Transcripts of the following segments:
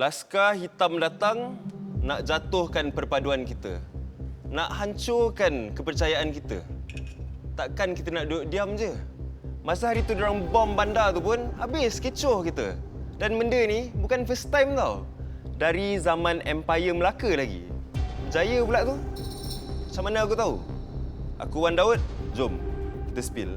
Laskar Hitam datang nak jatuhkan perpaduan kita. Nak hancurkan kepercayaan kita. Takkan kita nak duduk diam je. Masa hari tu diorang bom bandar tu pun habis kecoh kita. Dan benda ni bukan first time tau. Dari zaman Empire Melaka lagi. Jaya pula tu. Macam mana aku tahu? Aku Wan Daud, jom kita spill.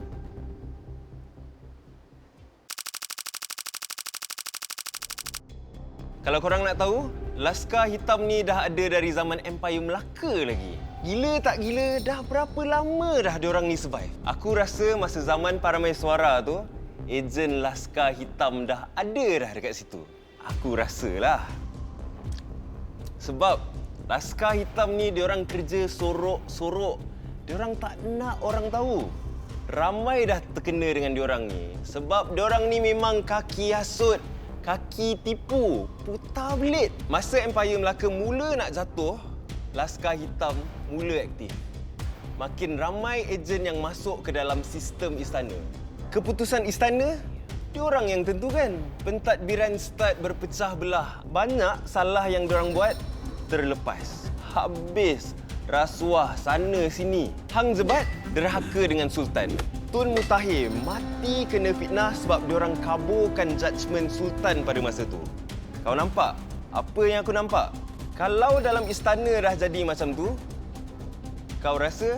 Kalau korang nak tahu, Laskar Hitam ni dah ada dari zaman Empire Melaka lagi. Gila tak gila, dah berapa lama dah diorang ni survive? Aku rasa masa zaman Paramaeswara tu, ejen Laskar Hitam dah ada dah dekat situ. Aku rasalah. Sebab Laskar Hitam ni diorang kerja sorok-sorok. Diorang tak nak orang tahu. Ramai dah terkena dengan diorang ni. Sebab diorang ni memang kaki hasut. Kaki tipu, putar belit. Masa Empire Melaka mula nak jatuh, Laskar Hitam mula aktif. Makin ramai ejen yang masuk ke dalam sistem istana. Keputusan istana, diorang yang tentukan. Pentadbiran start berpecah belah. Banyak salah yang diorang buat terlepas. Habis rasuah sana sini. Hang Jebat derhaka dengan Sultan. Tun Mutahir mati kena fitnah sebab diorang kaburkan judgement Sultan pada masa tu. Kau nampak? Apa yang aku nampak? Kalau dalam istana dah jadi macam tu, kau rasa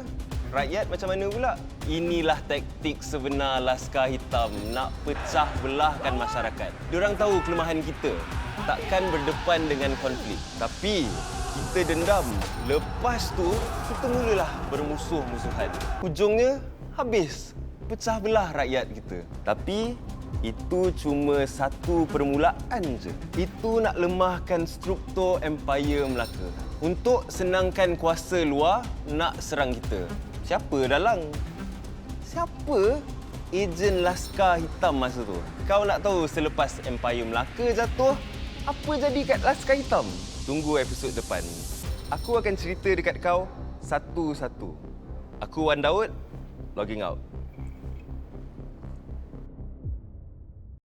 rakyat macam mana pula? Inilah taktik sebenar Laskar Hitam nak pecah belahkan masyarakat. Diorang tahu kelemahan kita. Takkan berdepan dengan konflik. Tapi kita dendam. Lepas tu, kita mulalah bermusuh-musuhan. Hujungnya, habis. Pecah belah rakyat kita. Tapi itu cuma satu permulaan je. Itu nak lemahkan struktur Empire Melaka. Untuk senangkan kuasa luar nak serang kita. Siapa dalang? Siapa ejen Laskar Hitam masa tu? Kau nak tahu selepas Empire Melaka jatuh, apa jadi kat Laskar Hitam? Tunggu episod depan. Aku akan cerita dekat kau satu-satu. Aku Wan Daud, logging out.